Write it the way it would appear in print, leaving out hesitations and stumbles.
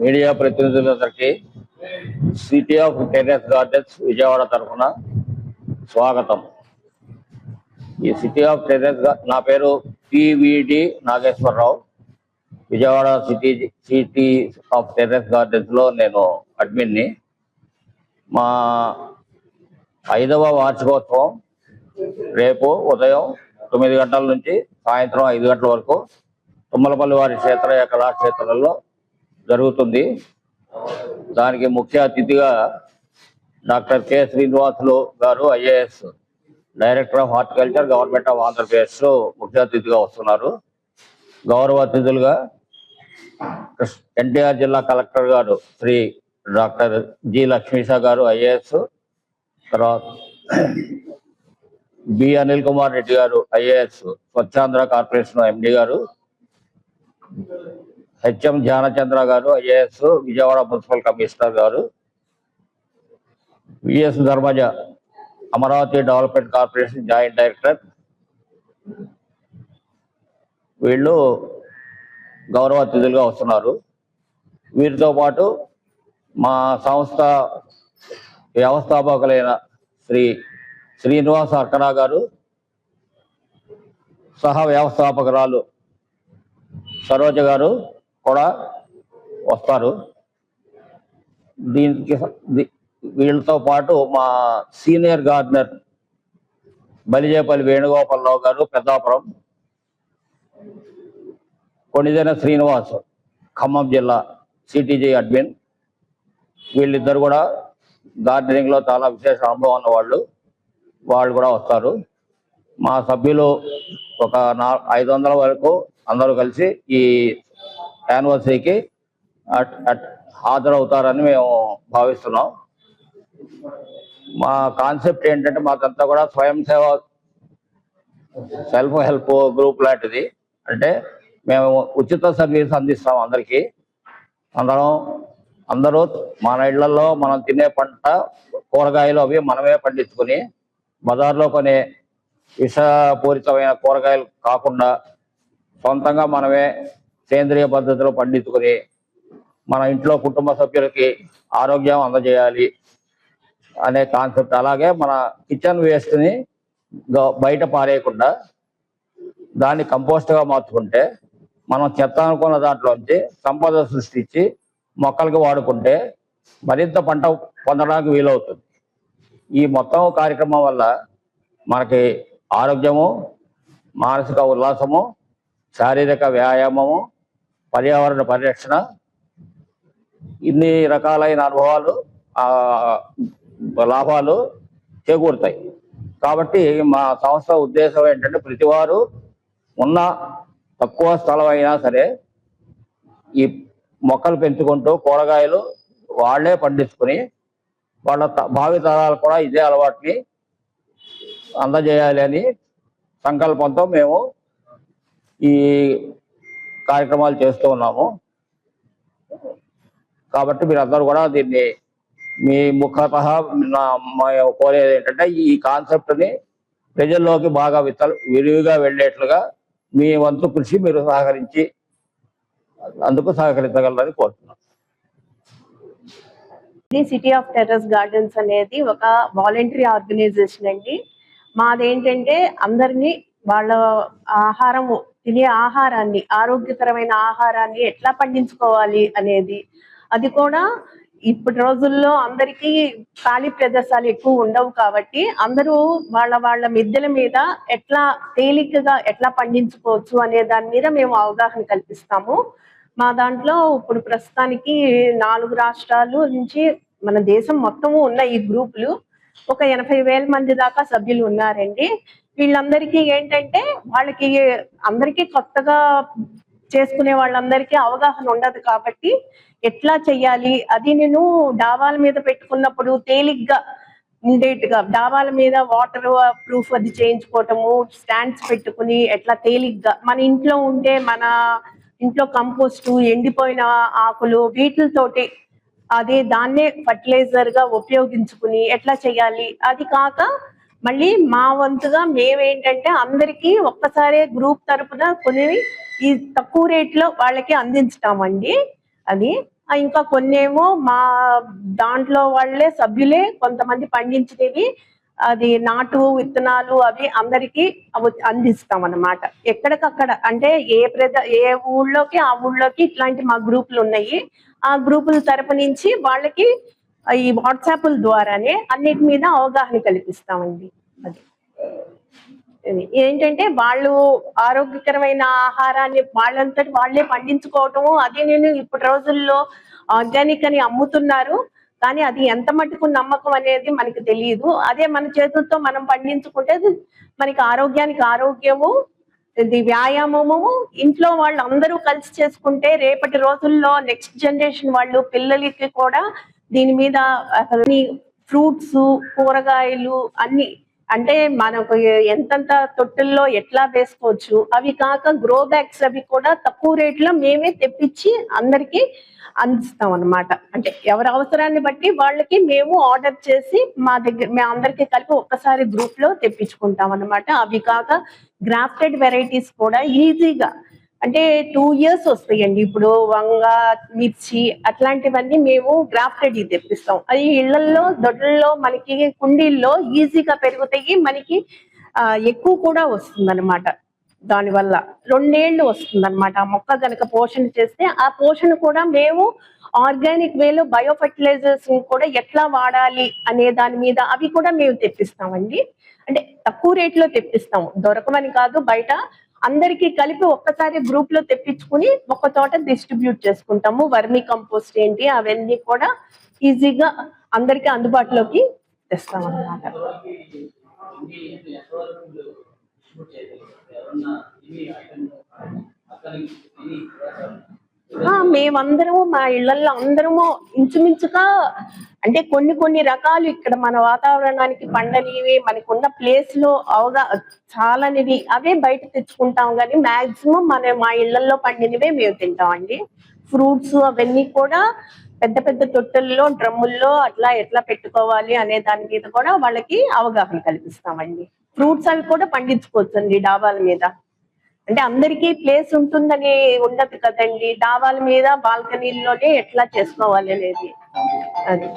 Media ప్రతినిధులందరికీ city of terrace gardens Vijayawada తరఫున స్వాగతం. ఈ సిటీ ఆఫ్ టెర్రస్ నా పేరు TVD Nageswararao. Vijayawada city of terrace gardens లో నేను అడ్మిన్ని. మా 5వ వార్షికోత్సవం రేపు ఉదయం 9 గంటల నుంచి సాయంత్రం 5 గంటల వరకు తుమ్మలపల్లి వారి క్షేత్రయ కళాక్షేత్రంలో జరుగుతుంది. దానికి ముఖ్య అతిథిగా డాక్టర్ కె శ్రీనివాసులు గారు, IAS, director of horticulture, government of Andhra Pradesh ముఖ్య అతిథిగా వస్తున్నారు. గౌరవ అతిథులుగా ఎన్టీఆర్ జిల్లా కలెక్టర్ గారు శ్రీ డాక్టర్ జి లక్ష్మీషా గారు, ఐఏఎస్, తర్వాత బి అనిల్ కుమార్ రెడ్డి గారు, ఐఏఎస్, స్వచ్ఛాంధ్ర కార్పొరేషన్ ఎండి గారు, హెచ్ఎం ధ్యానచంద్ర గారు, ఐఏఎస్, విజయవాడ మున్సిపల్ కమిషనర్ గారు, V S Dharmaja, Amaravati development corporation joint director, వీళ్ళు గౌరవ అతిథులుగా వస్తున్నారు. వీరితో పాటు మా సంస్థ వ్యవస్థాపకులైన శ్రీ శ్రీనివాస్ అర్కనా గారు, సహ వ్యవస్థాపకురాలు సరోజ గారు కూడా వస్తారు. వీళ్ళతో పాటు మా సీనియర్ గార్డెనర్ బలిజేపల్లి వేణుగోపాలరావు గారు, పెద్దాపురం, కొణిదెన శ్రీనివాస్, ఖమ్మం జిల్లా సిటీజీ అడ్మిన్, వీళ్ళిద్దరు కూడా గార్డెనింగ్ లో చాలా విశేష అనుభవం ఉన్న వాళ్ళు కూడా వస్తారు. మా సభ్యులు ఒక 500 వరకు అందరూ కలిసి ఈ యానివర్సరీకి హాజరవుతారని మేము భావిస్తున్నాం. మా కాన్సెప్ట్ ఏంటంటే, మాకంతా కూడా స్వయం సేవ, సెల్ఫ్ హెల్ప్ గ్రూప్ లాంటిది. అంటే మేము ఉచిత సర్వీస్ అందిస్తాం అందరికీ. అందరూ మన ఇళ్లలో మనం తినే పంట, కూరగాయలు అవి మనమే పండించుకుని, బజార్లో కొనే విషపూరితమైన కూరగాయలు కాకుండా సొంతంగా మనమే సేంద్రియ పద్ధతిలో పండించుకుని మన ఇంట్లో కుటుంబ సభ్యులకి ఆరోగ్యం అందజేయాలి అనే కాన్సెప్ట్. అలాగే మన కిచెన్ వేస్ట్ని బయట పారేయకుండా దాన్ని కంపోస్ట్గా మార్చుకుంటే, మనం చెత్త అనుకున్న దాంట్లోంచి సంపద సృష్టించి మొక్కలకి వాడుకుంటే మరింత పంట పొందడానికి వీలవుతుంది. ఈ మొత్తం కార్యక్రమం వల్ల మనకి ఆరోగ్యము, మానసిక ఉల్లాసము, శారీరక వ్యాయామము, పర్యావరణ పరిరక్షణ, ఇన్ని రకాలైన అనుభవాలు, లాభాలు చేకూరుతాయి. కాబట్టి మా సంస్థ ఉద్దేశం ఏంటంటే, ప్రతివారు ఉన్న తక్కువ స్థలం అయినా సరే ఈ మొక్కలు పెంచుకుంటూ కూరగాయలు వాళ్లే పండించుకుని వాళ్ళ భావి తరాలు కూడా ఇదే అలవాటుని అందజేయాలి అని సంకల్పంతో మేము ఈ కార్యక్రమాలు చేస్తూ ఉన్నాము. కాబట్టి మీరందరూ కూడా దీన్ని మీ ముఖతః కోరేది ఏంటంటే, ఈ కాన్సెప్ట్ని ప్రజల్లోకి బాగా విరివిగా వెళ్ళేట్లుగా మీ వంతు కృషి మీరు అందుకు సహకరించగలరని కోరుతున్నాను. సిటీ ఆఫ్ టెర్రస్ గార్డెన్స్ అనేది ఒక వాలంటరీ ఆర్గనైజేషన్ అండి. మాదేంటంటే, అందరినీ వాళ్ళ తినే ఆహారాన్ని, ఆరోగ్యకరమైన ఆహారాన్ని ఎట్లా పండించుకోవాలి అనేది, అది కూడా ఇప్పటి రోజుల్లో అందరికీ ఖాళీ ప్రదేశాలు ఎక్కువ ఉండవు కాబట్టి అందరూ వాళ్ళ మిద్దెల మీద ఎట్లా తేలికగా ఎట్లా పండించుకోవచ్చు అనే దాని మీద మేము అవగాహన కల్పిస్తాము. మా దాంట్లో ఇప్పుడు ప్రస్తుతానికి 4 రాష్ట్రాలు నుంచి మన దేశం మొత్తము ఉన్న ఈ గ్రూపులు ఒక 80,000 మంది దాకా సభ్యులు ఉన్నారండి. వీళ్ళందరికీ ఏంటంటే, అందరికీ కొత్తగా చేసుకునే వాళ్ళందరికీ అవగాహన ఉండదు కాబట్టి ఎట్లా చెయ్యాలి అది నేను డాబాల మీద పెట్టుకున్నప్పుడు తేలిగ్గా ఉండేట్టుగా, డాబాల మీద వాటర్ ప్రూఫ్ అది చేయించుకోవటము, స్టాండ్స్ పెట్టుకుని ఎట్లా తేలిగ్గా మన ఇంట్లో ఉంటే, మన ఇంట్లో కంపోస్టు, ఎండిపోయిన ఆకులు, వీటితోటి దాన్నే ఫర్టిలైజర్ గా ఉపయోగించుకుని ఎట్లా చేయాలి. అది కాక మళ్ళీ మా వంతుగా మేమేంటంటే, అందరికీ ఒక్కసారే గ్రూప్ తరపున కొన్ని ఈ తక్కువ రేట్లో వాళ్ళకి అందించుతామండి. అది ఇంకా కొన్నేమో మా దాంట్లో వాళ్ళే సభ్యులే కొంతమంది పండించినవి అది నాటు విత్తనాలు అవి అందరికి అందిస్తాం అన్నమాట. ఎక్కడికక్కడ అంటే ఏ ఊళ్ళోకి ఆ ఊళ్ళోకి ఇట్లాంటి మా గ్రూపులు ఉన్నాయి. ఆ గ్రూపుల తరపు నుంచి వాళ్ళకి ఈ వాట్సాప్ల ద్వారానే అన్నిటి మీద అవగాహన కల్పిస్తామండి. అది ఏంటంటే వాళ్ళు ఆరోగ్యకరమైన ఆహారాన్ని వాళ్ళంతటి వాళ్ళే పండించుకోవటము. అదే నేను ఇప్పటి రోజుల్లో ఆర్గానిక్ అని అమ్ముతున్నారు, కానీ అది ఎంత మటుకు నమ్మకం అనేది మనకి తెలియదు. అదే మన చేతులతో మనం పండించుకుంటే మనకి ఆరోగ్యానికి ఆరోగ్యము, ఇది వ్యాయామము. ఇంట్లో వాళ్ళు అందరూ కలిసి చేసుకుంటే రేపటి రోజుల్లో నెక్స్ట్ జనరేషన్ వాళ్ళు పిల్లలకి కూడా దీని మీద అసలు ఫ్రూట్స్, కూరగాయలు అన్ని అంటే మనకు ఎంతంత తొట్టుల్లో ఎట్లా వేసుకోవచ్చు. అవి కాక గ్రో బ్యాగ్స్ అవి కూడా తక్కువ రేట్లో మేమే తెప్పించి అందరికి అందిస్తాం అన్నమాట. అంటే ఎవరి అవసరాన్ని బట్టి వాళ్ళకి మేము ఆర్డర్ చేసి మేము అందరికి కలిపి ఒక్కసారి గ్రూప్ లో తెప్పించుకుంటాం అన్నమాట. అవి కాక గ్రాఫ్టెడ్ వెరైటీస్ కూడా ఈజీగా అంటే 2 years వస్తాయండి. ఇప్పుడు వంగ, మిర్చి అట్లాంటివన్నీ మేము గ్రాఫ్టెడ్ తెప్పిస్తాం. అది ఇళ్లలో దొడ్లలో మనకి కుండీల్లో ఈజీగా పెరుగుతాయి, మనకి ఎక్కువ కూడా వస్తుంది అనమాట. దానివల్ల 2 ఏళ్ళు వస్తుంది అనమాట. ఆ మొక్క కనుక పోషణ చేస్తే ఆ పోషణ కూడా మేము ఆర్గానిక్ వేలో బయో ఫర్టిలైజర్స్ కూడా ఎట్లా వాడాలి అనే దాని మీద అవి కూడా మేము తెప్పిస్తామండి. అంటే తక్కువ రేట్లో తెప్పిస్తాము, దొరకమని కాదు. బయట అందరికీ కలిపి ఒక్కసారి గ్రూప్ లో తెప్పించుకుని ఒక చోట డిస్ట్రిబ్యూట్ చేసుకుంటాము. వర్మీ కంపోస్ట్ ఏంటి అవన్నీ కూడా ఈజీగా అందరికీ అందుబాటులోకి తెస్తాం అన్నమాట. మేమందరము మా ఇళ్లలో అందరము ఇంచుమించుగా అంటే కొన్ని రకాలు ఇక్కడ మన వాతావరణానికి పండనివి మనకున్న ప్లేస్ లో చాలానివి అవే బయట తెచ్చుకుంటాం, కానీ మాక్సిమం మా ఇళ్లలో పండినవే మేము తింటామండి. ఫ్రూట్స్ అవన్నీ కూడా పెద్ద పెద్ద తొట్టెల్లో, డ్రమ్ముల్లో అట్లా ఎట్లా పెట్టుకోవాలి అనే దాని మీద కూడా వాళ్ళకి అవగాహన కల్పిస్తామండి. ఫ్రూట్స్ అవి కూడా పండించుకోవచ్చండి డాబాల మీద. అంటే అందరికీ ప్లేస్ ఉంటుందని ఉండదు కదండి, డాబాల మీద బాల్కనీల్లోనే ఎట్లా చేసుకోవాలి అనేది అది.